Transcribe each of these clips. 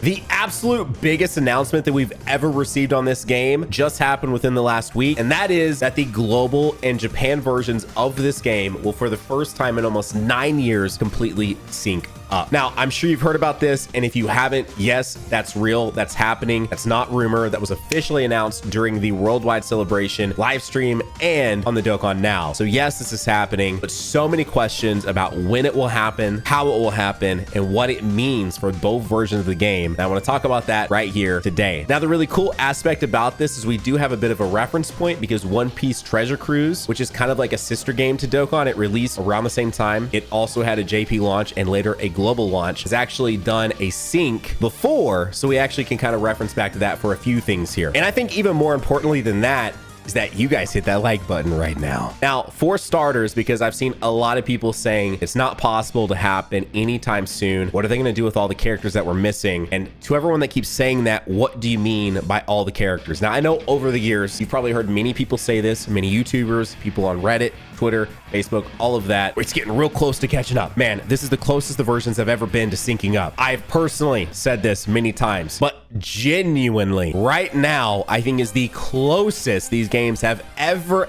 The absolute biggest announcement that we've ever received on this game just happened within the last week, and that is that the global and Japan versions of this game will, for the first time in almost 9 years, completely sync up. Now, I'm sure you've heard about this, and if you haven't, yes, that's real, that's happening. That's not rumor. That was officially announced during the Worldwide Celebration live stream and on the Dokkan Now. So yes, this is happening, but so many questions about when it will happen, how it will happen, and what it means for both versions of the game. And I want to talk about that right here today. Now, the really cool aspect about this is we do have a bit of a reference point because One Piece Treasure Cruise, which is kind of like a sister game to Dokkan, it released around the same time. It also had a JP launch and later a global launch. Has actually done a sync before, so we actually can kind of reference back to that for a few things here. And I think even more importantly than that is that you guys hit that like button right now. Now, for starters, because I've seen a lot of people saying it's not possible to happen anytime soon. What are they going to do with all the characters that we're missing? And to everyone that keeps saying that, what do you mean by all the characters? Now, I know over the years, you've probably heard many people say this, many YouTubers, people on Reddit, Twitter, Facebook, all of that. It's getting real close to catching up. Man, this is the closest the versions have ever been to syncing up. I've personally said this many times, but genuinely right now, I think is the closest these games have ever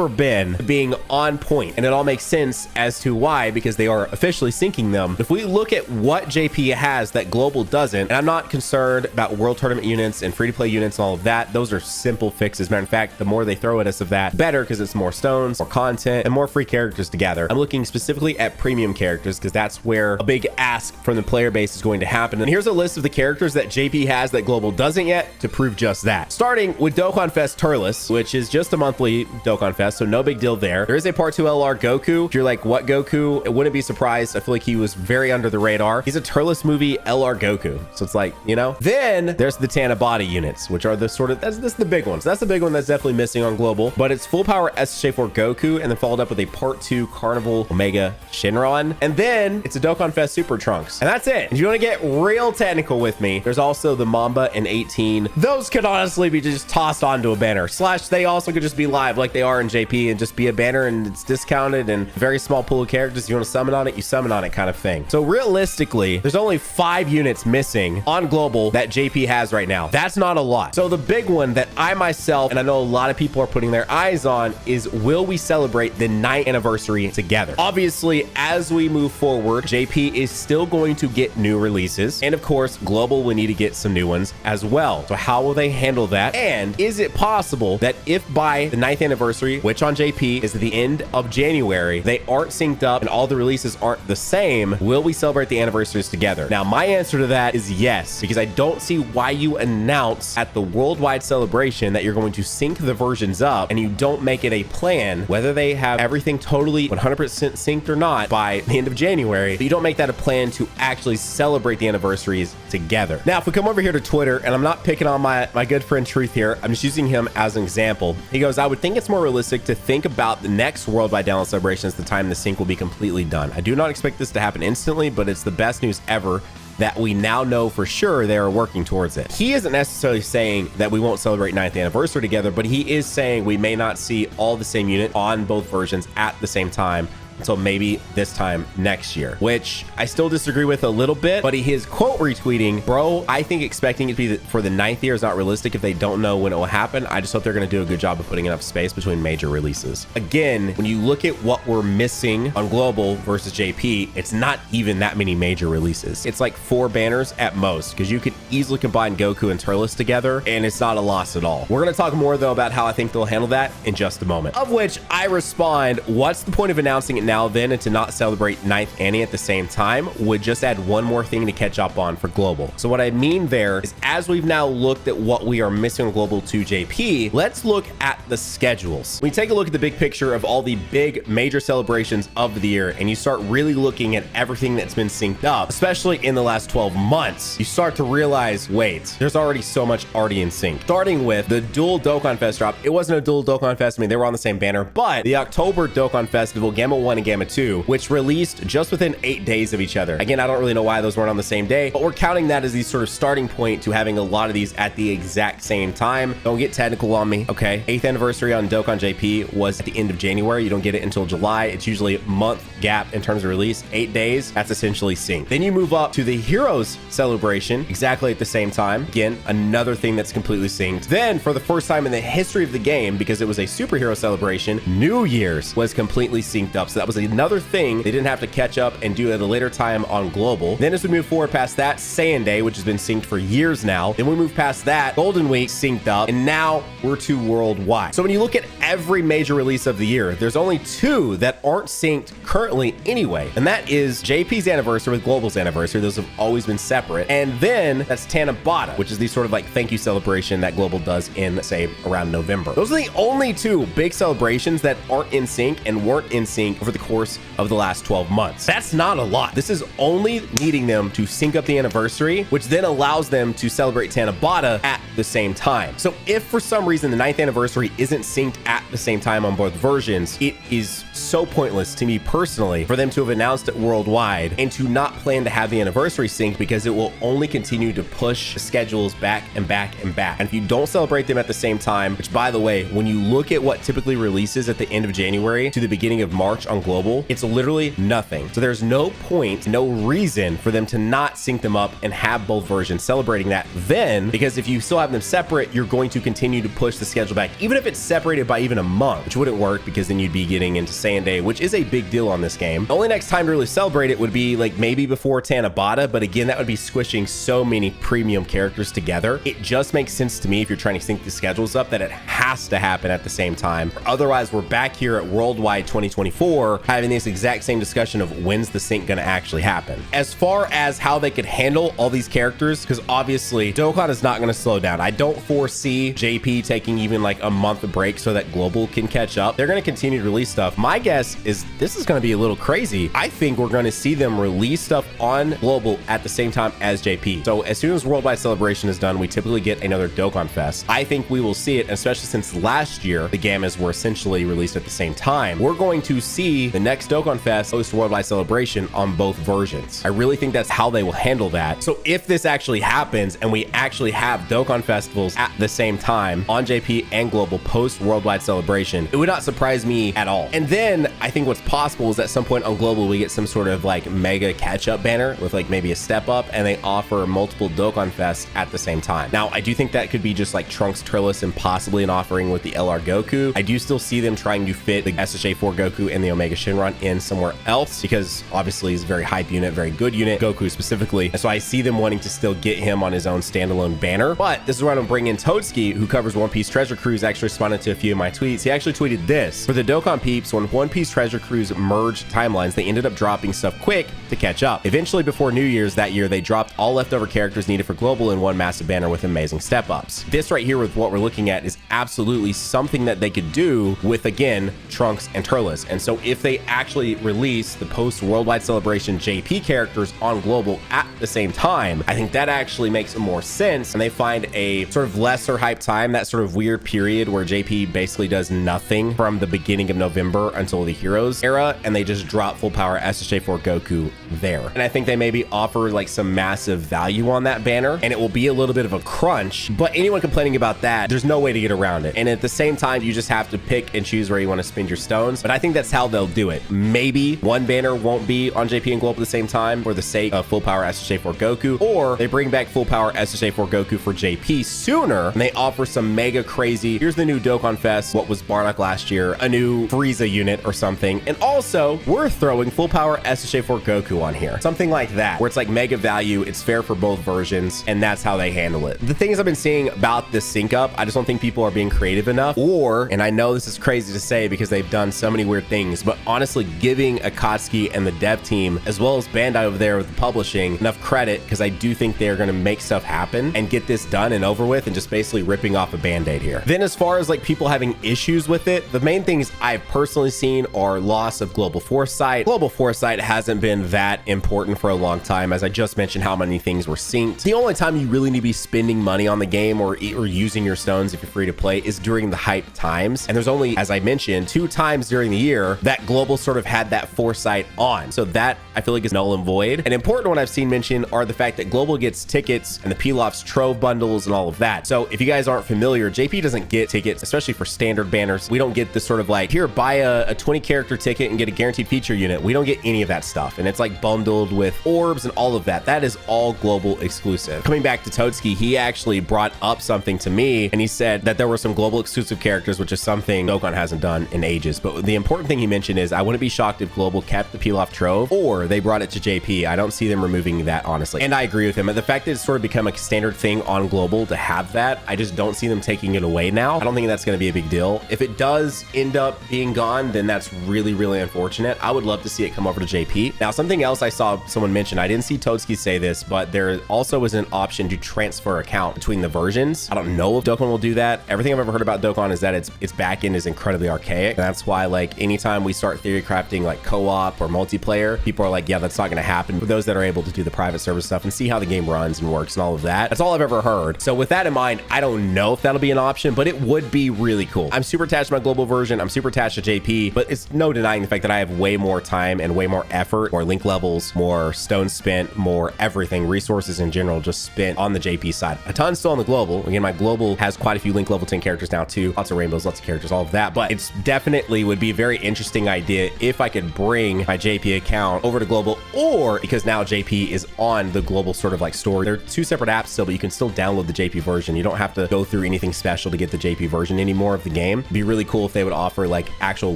been to being on point. And it all makes sense as to why, because they are officially syncing them. If we look at what JP has that Global doesn't, and I'm not concerned about world tournament units and free-to-play units and all of that, those are simple fixes. Matter of fact, the more they throw at us of that, better, because it's more stones, more content, and more free characters to gather. I'm looking specifically at premium characters because that's where a big ask from the player base is going to happen. And here's a list of the characters that JP has that Global doesn't yet to prove just that. Starting with Dokkan Fest Turles, which is just a monthly Dokkan Fest, so no big deal there. There is a Part 2 LR Goku. If you're like, what Goku? It wouldn't be surprised. I feel like he was very under the radar. He's a Turles movie LR Goku. So it's like, you know. Then there's the Tana body units, which are the sort of, that's the big ones. That's the big one that's definitely missing on Global, but it's full power SJ4 Goku and then followed up with a Part 2 Carnival Omega Shinron. And then it's a Dokkan Fest Super Trunks. And that's it. If you want to get real technical with me, there's also the Mamba and 18. Those could honestly be just tossed onto a banner. Slash, they also could just be live like they are in JP and just be a banner and it's discounted and very small pool of characters. You want to summon on it, you summon on it kind of thing. So realistically, there's only 5 units missing on Global that JP has right now. That's not a lot. So the big one that I myself, and I know a lot of people are putting their eyes on, is will we celebrate the 9th anniversary together? Obviously, as we move forward, JP is still going to get new releases. And of course, Global will need to get some new ones as well. So how will they handle that? And is it possible that if by the 9th anniversary, which on JP is at the end of January, they aren't synced up and all the releases aren't the same, will we celebrate the anniversaries together? Now, my answer to that is yes, because I don't see why you announce at the Worldwide Celebration that you're going to sync the versions up and you don't make it a plan, whether they have everything totally 100% synced or not by the end of January, but you don't make that a plan to actually celebrate the anniversaries together. Now, if we come over here to Twitter, and I'm not picking on my good friend Truth here, I'm just using him as an example. He goes, I would think it's more realistic to think about the next Worldwide Download Celebration as the time the sync will be completely done. I do not expect this to happen instantly, but it's the best news ever that we now know for sure they are working towards it. He isn't necessarily saying that we won't celebrate 9th anniversary together, but he is saying we may not see all the same unit on both versions at the same time until maybe this time next year, which I still disagree with a little bit, but he is quote retweeting, bro, I think expecting it to be for the 9th year is not realistic if they don't know when it will happen. I just hope they're going to do a good job of putting enough space between major releases. Again, when you look at what we're missing on Global versus JP, it's not even that many major releases. It's like 4 banners at most, because you could easily combine Goku and Turles together, and it's not a loss at all. We're going to talk more though about how I think they'll handle that in just a moment. Of which I respond, what's the point of announcing it now then and to not celebrate 9th Annie at the same time? Would just add one more thing to catch up on for Global. So what I mean there is, as we've now looked at what we are missing on Global to JP, let's look at the schedules. When you take a look at the big picture of all the big major celebrations of the year and you start really looking at everything that's been synced up, especially in the last 12 months, you start to realize, wait, there's already so much already in sync. Starting with the dual Dokkan Fest drop. It wasn't a dual Dokkan Fest. I mean, they were on the same banner, but the October Dokkan Festival Gamma 1 and Gamma 2, which released just within 8 days of each other. Again, I don't really know why those weren't on the same day, but we're counting that as the sort of starting point to having a lot of these at the exact same time. Don't get technical on me, okay? 8th anniversary on Dokkan JP was at the end of January. You don't get it until July. It's usually a month gap in terms of release, 8 days. That's essentially synced. Then you move up to the Heroes celebration exactly at the same time. Again, another thing that's completely synced. Then for the first time in the history of the game, because it was a superhero celebration, New Year's was completely synced up. So that was another thing they didn't have to catch up and do at a later time on global. Then as we move forward past that, Saiyan Day, which has been synced for years now. Then we move past that, Golden Week synced up, and now we're to worldwide. So when you look at every major release of the year, there's only 2 that aren't synced currently anyway, and that is JP's anniversary with Global's anniversary. Those have always been separate. And then that's Tanabata, which is the sort of like thank you celebration that Global does in, say, around November. Those are the only 2 big celebrations that aren't in sync and weren't in sync over the course of the last 12 months. That's not a lot. This is only needing them to sync up the anniversary, which then allows them to celebrate Tanabata at the same time. So if for some reason the 9th anniversary isn't synced at the same time on both versions, it is so pointless to me personally for them to have announced it worldwide and to not plan to have the anniversary synced, because it will only continue to push the schedules back and back and back. And if you don't celebrate them at the same time, which by the way, when you look at what typically releases at the end of January to the beginning of March on global, it's literally nothing. So there's no point, no reason for them to not sync them up and have both versions celebrating that then, because if you still have them separate, you're going to continue to push the schedule back, even if it's separated by even a month, which wouldn't work because then you'd be getting into Saiyan Day, which is a big deal on this game. The only next time to really celebrate it would be like maybe before Tanabata, but again, that would be squishing so many premium characters together. It just makes sense to me if you're trying to sync the schedules up that it has to happen at the same time. Otherwise, we're back here at Worldwide 2024 having this exact same discussion of when's the sync going to actually happen. As far as how they could handle all these characters, because obviously Dokkan is not going to slow down. I don't foresee JP taking even like a month of break so that global can catch up. They're going to continue to release stuff. My guess is this is going to be a little crazy. I think we're going to see them release stuff on global at the same time as JP. So as soon as Worldwide Celebration is done, we typically get another Dokkan Fest. I think we will see it, especially since last year the Gammas were essentially released at the same time. We're going to see the next Dokkan Fest host Worldwide Celebration on both versions. I really think that's how they will handle that. So if this actually happens and we actually have Dokkan festivals at the same time on JP and global post Worldwide Celebration, it would not surprise me at all. And then I think what's possible is at some point on global we get some sort of like mega catch-up banner with like maybe a step up, and they offer multiple Dokkan Fest at the same time. Now I do think that could be just like Trunks, Trillis, and possibly an offering with the LR Goku. I do still see them trying to fit the SSJ4 Goku and the Omega Shenron in somewhere else, because obviously he's a very hype unit, very good unit, Goku specifically. And so I see them wanting to still get him on his own standalone banner. But this is where I'm bringing in Toastie, who covers One Piece Treasure Cruise, actually responded to a few of my tweets. He actually tweeted this: for the Dokkan peeps, when One Piece Treasure Cruise merged timelines, they ended up dropping stuff quick to catch up. Eventually, before New Year's that year, they dropped all leftover characters needed for global in one massive banner with amazing step-ups. This right here with what we're looking at is absolutely something that they could do with, again, Trunks and Turles. And so if they actually release the post-Worldwide Celebration JP characters on global at the same time, I think that actually makes more sense, and they find a sort of lesser hype time, that sort of weird period where JP basically does nothing from the beginning of November until the Heroes era, and they just drop full power SSJ4 Goku there. And I think they maybe offer like some massive value on that banner, and it will be a little bit of a crunch, but anyone complaining about that, there's no way to get around it. And at the same time, you just have to pick and choose where you want to spend your stones, but I think that's how they'll do it. Maybe one banner won't be on JP and global at the same time for the sake of full power SSJ4 Goku, or they bring back full power SSJ4 Goku for JP sooner, and they offer some mega crazy, here's the new Dokkan Fest, what was Bardock last year, a new Frieza unit or something, and also we're throwing full power SSJ4 Goku on here. Something like that, where it's like mega value, it's fair for both versions, and that's how they handle it. The things I've been seeing about this sync up, I just don't think people are being creative enough, or, and I know this is crazy to say because they've done so many weird things, but honestly giving Akatsuki and the dev team, as well as Bandai over there with the publishing, enough credit, because I do think they're going to make stuff happen and get this done and over with, and just basically ripping off a band-aid here. Then as far as like people having issues with it, the main things I've personally seen are loss of global foresight. Global foresight hasn't been that important for a long time, as I just mentioned how many things were synced. The only time you really need to be spending money on the game or using your stones if you're free to play is during the hype times. And there's only, as I mentioned, 2 times during the year that that global sort of had that foresight on. So that I feel like is null and void. An important one I've seen mentioned are the fact that global gets tickets and the Pilaf's Trove bundles and all of that. So if you guys aren't familiar, JP doesn't get tickets, especially for standard banners. We don't get the sort of like, here, buy a 20 character ticket and get a guaranteed feature unit. We don't get any of that stuff. And it's like bundled with orbs and all of that. That is all global exclusive. Coming back to Toastie, he actually brought up something to me and he said that there were some global exclusive characters, which is something Dokkan hasn't done in ages. But the important thing he mentioned is I wouldn't be shocked if global kept the Pilaf Trove or they brought it to JP. I don't see them removing that, honestly. And I agree with him. The fact that it's sort of become a standard thing on global to have that, I just don't see them taking it away now. I don't think that's going to be a big deal. If it does end up being gone, then that's really, really unfortunate. I would love to see it come over to JP. Now, something else I saw someone mention, I didn't see Toastie say this, but there also is an option to transfer account between the versions. I don't know if Dokkan will do that. Everything I've ever heard about Dokkan is that its backend is incredibly archaic. And that's why, like, anytime we start theory crafting like co-op or multiplayer, people are like, yeah, that's not going to happen. For those that are able to do the private service stuff and see how the game runs and works and all of that, that's all I've ever heard. So with that in mind, I don't know if that'll be an option, but it would be really cool. I'm super attached to my global version. I'm super attached to JP, but it's no denying the fact that I have way more time and way more effort, more link levels, more stones spent, more everything, resources in general just spent on the JP side. A ton still on the global. Again, my global has quite a few link level 10 characters now too. Lots of rainbows, lots of characters, all of that. But it's definitely would be a very interesting idea if I could bring my JP account over to global, or because now JP is on the global sort of like store. They're two separate apps still, but you can still download the JP version. You don't have to go through anything special to get the JP version anymore of the game. It'd be really cool if they would offer like actual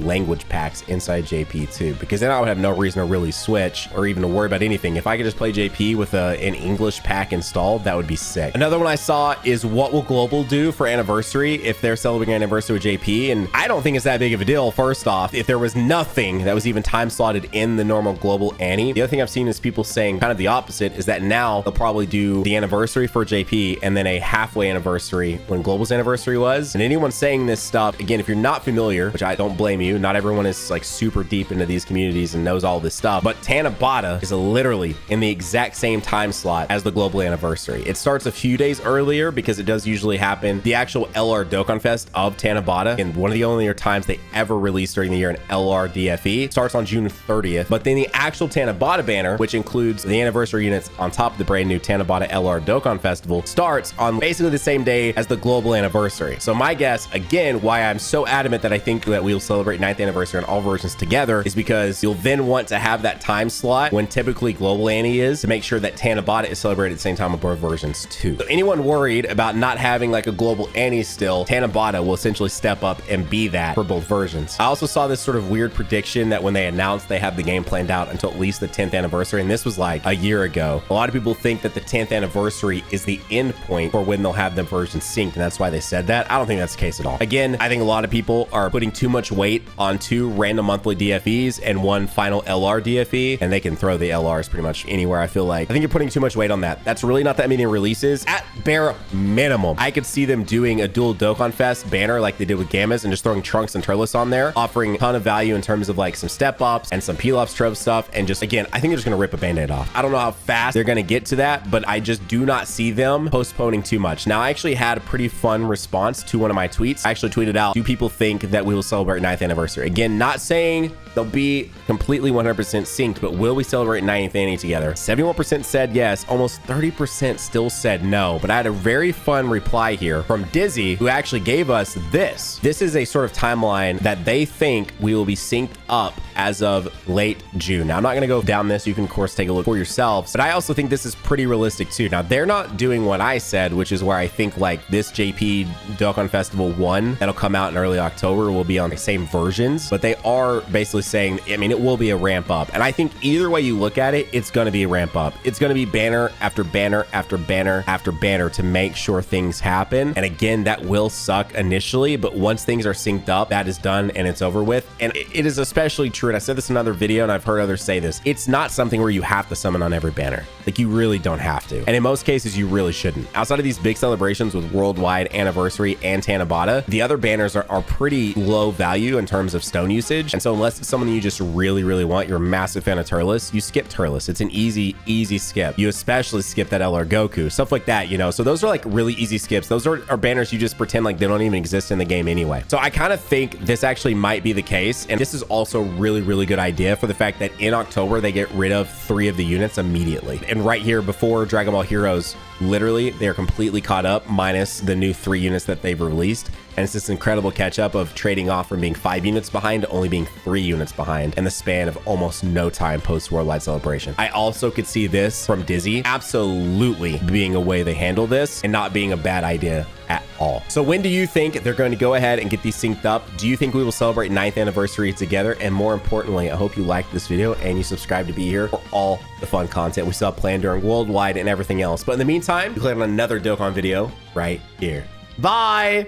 language packs inside JP too, because then I would have no reason to really switch or even to worry about anything. If I could just play JP with an English pack installed, that would be sick. Another one I saw is what will global do for anniversary if they're celebrating an anniversary with JP? And I don't think it's that big of a deal. First off, if there was nothing that was even time slotted in the normal global Annie, the other thing I've seen is people saying kind of the opposite, is that now they'll probably do the anniversary for JP and then a halfway anniversary when global's anniversary was. And anyone saying this stuff, again, if you're not familiar, which I don't blame you, not everyone is like super deep into these communities and knows all this stuff, but Tanabata is literally in the exact same time slot as the global anniversary. It starts a few days earlier because it does usually happen. The actual LR Dokkan Fest of Tanabata, and one of the only times they ever release during the year an LR DFE, starts on June 30th. But then the actual Tanabata banner, which includes the anniversary units on top of the brand new Tanabata LR Dokkan Festival, starts on basically the same day as the global anniversary. So my guess, again, why I'm so adamant that I think that we'll celebrate 9th anniversary on all versions together is because you'll then want to have that time slot when typically global Annie is, to make sure that Tanabata is celebrated at the same time with both versions too. So anyone worried about not having like a global Annie still, Tanabata will essentially step up and be that for both versions. I also saw this sort of weird prediction that when they announced they have the game planned out until at least the 10th anniversary, and this was like a year ago. A lot of people think that the 10th anniversary is the end point for when they'll have the versions synced, and that's why they said that. I don't think that's the case at all. Again, I think a lot of people are putting too much weight on 2 random monthly DFEs and 1 final LR DFE, and they can throw the LRs pretty much anywhere. I feel like I think you're putting too much weight on that. That's really not that many releases. At bare minimum, I could see them doing a dual Dokkan Fest banner like they did with Gammas and just throwing Trunks and Turles on there, offering a ton of value in terms of like some step ups and some Pilaf's Trove stuff. And just again, I think they're just gonna rip a band-aid off. I don't know how fast they're gonna get to that, but I just do not see them postponing too much. Now, I actually had a pretty fun response to one of my tweets. I actually tweeted out, do people think that we will celebrate 9th anniversary? Again, not saying they'll be completely 100% synced, but will we celebrate 9th Annie together? 71% said yes, almost 30% still said no. But I had a very fun reply here from Dizzy, who actually gave us this. This is a sort of timeline that they think we will be synced up as of late June. Now, I'm not going to go down this. You can, of course, take a look for yourselves, but I also think this is pretty realistic too. Now, they're not doing what I said, which is where I think like this JP Dokkan Festival 1 that'll come out in early October will be on the same versions, but they are basically saying, I mean, it will be a ramp up. And I think either way you look at it, it's going to be a ramp up. It's going to be banner after banner after banner after banner to make sure things happen. And again, that will suck initially, but once things are synced up, that is done and it's over with. And it is especially true, and I said this in another video and I've heard others say this, it's not something where you have to summon on every banner. Like, you really don't have to. And in most cases, you really shouldn't. Outside of these big celebrations with Worldwide, Anniversary, and Tanabata, the other banners are pretty low value in terms of stone usage. And so unless it's someone you just really want, you're a massive fan of Turles, you skip Turles. It's an easy skip. You especially skip that LR Goku, stuff like that, you know? So those are like really easy skips. Those are banners you just pretend like they don't even exist in the game anyway. So I kind of think this actually might be the case. And this is also really good idea for the fact that in October, they get rid of 3 of the units immediately. And right here before Dragon Ball Heroes, literally they're completely caught up minus the new 3 units that they've released. And it's this incredible catch up of trading off from being 5 units behind to only being 3 units behind in the span of almost no time post Worldwide Celebration. I also could see this from Dizzy absolutely being a way they handle this and not being a bad idea at all. So when do you think they're going to go ahead and get these synced up? Do you think we will celebrate 9th anniversary together? And more importantly, I hope you liked this video and you subscribe to be here for all the fun content we still have planned during Worldwide and everything else. But in the meantime, you click on another Dokkan video right here. Bye.